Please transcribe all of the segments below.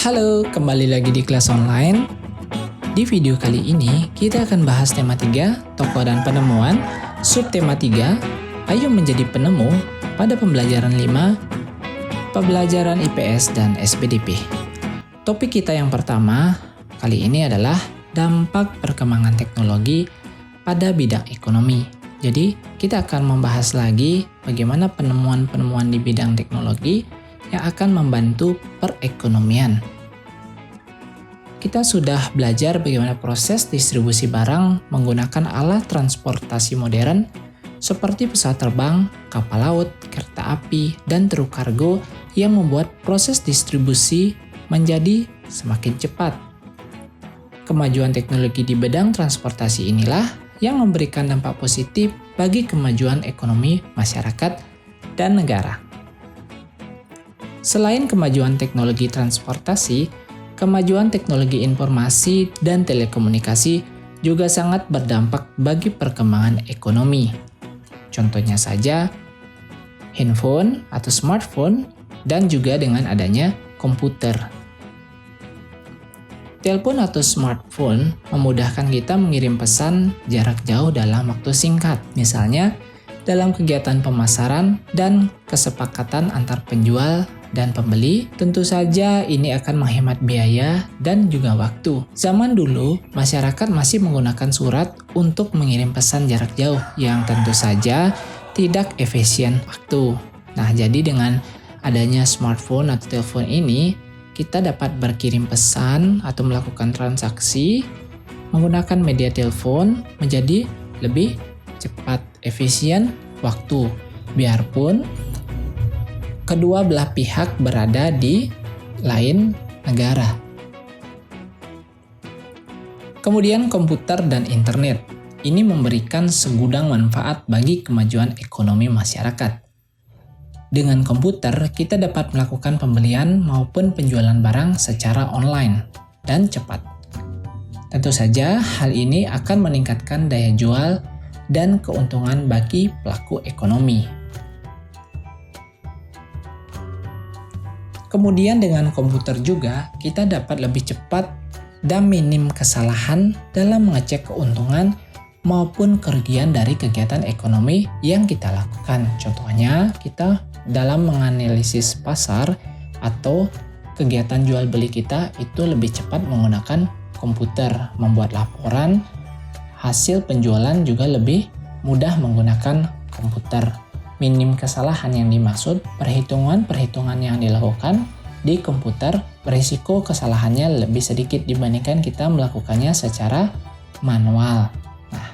Halo, kembali lagi di kelas online. Di video kali ini, kita akan bahas tema 3, tokoh dan penemuan, subtema 3, ayo menjadi penemu, pada pembelajaran 5, pembelajaran IPS dan SPDP. Topik kita yang pertama kali ini adalah dampak perkembangan teknologi pada bidang ekonomi. Jadi, kita akan membahas lagi bagaimana penemuan-penemuan di bidang teknologi yang akan membantu perekonomian. Kita sudah belajar bagaimana proses distribusi barang menggunakan alat transportasi modern seperti pesawat terbang, kapal laut, kereta api, dan truk kargo yang membuat proses distribusi menjadi semakin cepat. Kemajuan teknologi di bidang transportasi inilah yang memberikan dampak positif bagi kemajuan ekonomi masyarakat dan negara. Selain kemajuan teknologi transportasi, kemajuan teknologi informasi dan telekomunikasi juga sangat berdampak bagi perkembangan ekonomi. Contohnya saja, handphone atau smartphone dan juga dengan adanya komputer. Telepon atau smartphone memudahkan kita mengirim pesan jarak jauh dalam waktu singkat. Misalnya, dalam kegiatan pemasaran dan kesepakatan antar penjual dan pembeli, tentu saja ini akan menghemat biaya dan juga waktu. Zaman dulu, masyarakat masih menggunakan surat untuk mengirim pesan jarak jauh yang tentu saja tidak efisien waktu. Nah, jadi dengan adanya smartphone atau telepon ini, kita dapat berkirim pesan atau melakukan transaksi menggunakan media telepon menjadi lebih cepat, efisien waktu. Biarpun kedua belah pihak berada di lain negara. Kemudian komputer dan internet. Ini memberikan segudang manfaat bagi kemajuan ekonomi masyarakat. Dengan komputer, kita dapat melakukan pembelian maupun penjualan barang secara online dan cepat. Tentu saja, hal ini akan meningkatkan daya jual dan keuntungan bagi pelaku ekonomi. Kemudian dengan komputer juga, kita dapat lebih cepat dan minim kesalahan dalam mengecek keuntungan maupun kerugian dari kegiatan ekonomi yang kita lakukan. Contohnya, kita dalam menganalisis pasar atau kegiatan jual beli kita itu lebih cepat menggunakan komputer. Membuat laporan hasil penjualan juga lebih mudah menggunakan komputer. Minim kesalahan yang dimaksud, perhitungan-perhitungan yang dilakukan di komputer, berisiko kesalahannya lebih sedikit dibandingkan kita melakukannya secara manual. Nah,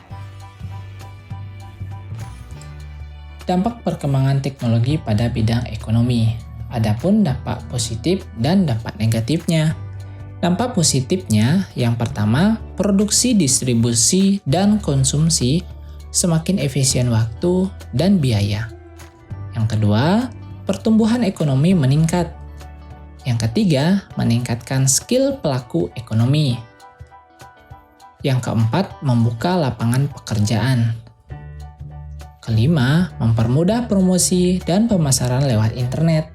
dampak perkembangan teknologi pada bidang ekonomi. Adapun dampak positif dan dampak negatifnya. Dampak positifnya, yang pertama, produksi, distribusi, dan konsumsi semakin efisien waktu dan biaya. Yang kedua, pertumbuhan ekonomi meningkat. Yang ketiga, meningkatkan skill pelaku ekonomi. Yang keempat, membuka lapangan pekerjaan. Kelima, mempermudah promosi dan pemasaran lewat internet.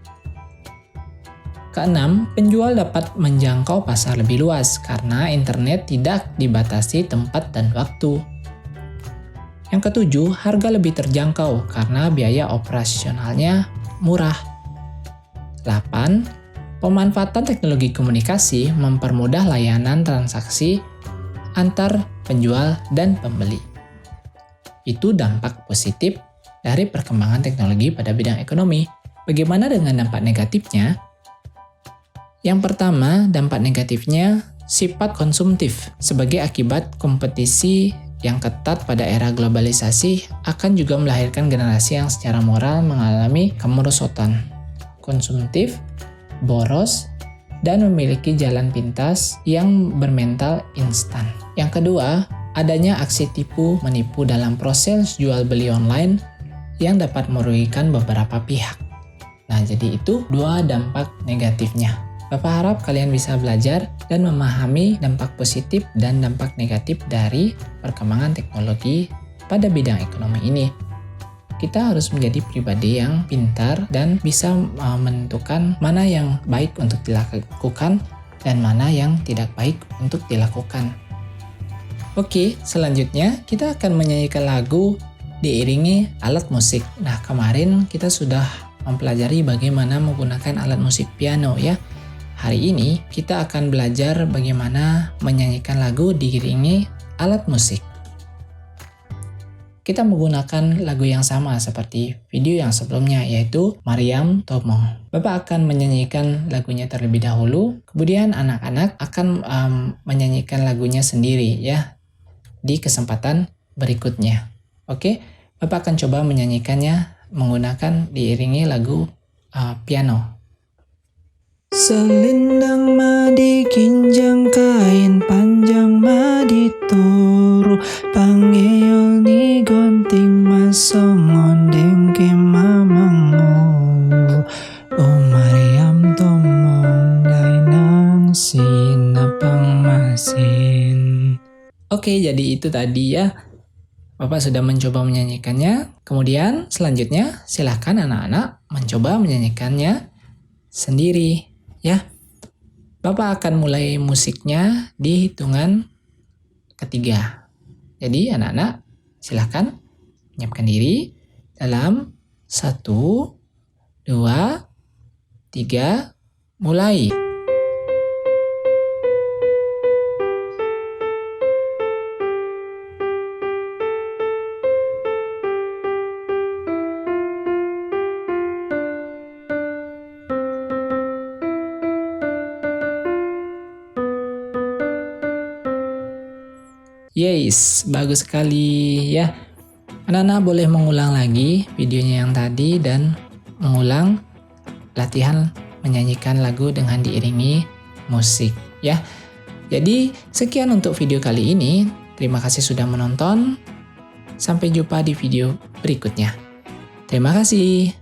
Keenam, penjual dapat menjangkau pasar lebih luas karena internet tidak dibatasi tempat dan waktu. Yang ketujuh, harga lebih terjangkau karena biaya operasionalnya murah. 8. Pemanfaatan teknologi komunikasi mempermudah layanan transaksi antar penjual dan pembeli. Itu dampak positif dari perkembangan teknologi pada bidang ekonomi. Bagaimana dengan dampak negatifnya? Yang pertama, dampak negatifnya sifat konsumtif. Sebagai akibat kompetisi yang ketat pada era globalisasi akan juga melahirkan generasi yang secara moral mengalami kemerosotan, konsumtif, boros, dan memiliki jalan pintas yang bermental instan. Yang kedua, adanya aksi tipu menipu dalam proses jual beli online yang dapat merugikan beberapa pihak. Nah, jadi itu dua dampak negatifnya. Bapak harap kalian bisa belajar dan memahami dampak positif dan dampak negatif dari perkembangan teknologi pada bidang ekonomi ini. Kita harus menjadi pribadi yang pintar dan bisa menentukan mana yang baik untuk dilakukan dan mana yang tidak baik untuk dilakukan. Oke, selanjutnya kita akan menyanyikan lagu diiringi alat musik. Nah, kemarin kita sudah mempelajari bagaimana menggunakan alat musik piano ya. Hari ini kita akan belajar bagaimana menyanyikan lagu diiringi alat musik. Kita menggunakan lagu yang sama seperti video yang sebelumnya, yaitu Mariam Tomong. Bapak akan menyanyikan lagunya terlebih dahulu, kemudian anak-anak akan menyanyikan lagunya sendiri ya di kesempatan berikutnya. Oke, Bapak akan coba menyanyikannya menggunakan diiringi lagu piano. Selendang madi kinjang kain panjang madi turu pangeol ni gonting masongon dengke mamango oh Mariam tomong dainang sinapang masin. Oke, jadi itu tadi ya. Bapak sudah mencoba menyanyikannya. Kemudian selanjutnya silahkan anak-anak mencoba menyanyikannya sendiri ya. Bapak akan mulai musiknya di hitungan ketiga. Jadi anak-anak silahkan menyiapkan diri dalam 1, 2, 3, mulai. Yes, bagus sekali ya. Anak-anak boleh mengulang lagi videonya yang tadi dan mengulang latihan menyanyikan lagu dengan diiringi musik ya. Jadi sekian untuk video kali ini. Terima kasih sudah menonton. Sampai jumpa di video berikutnya. Terima kasih.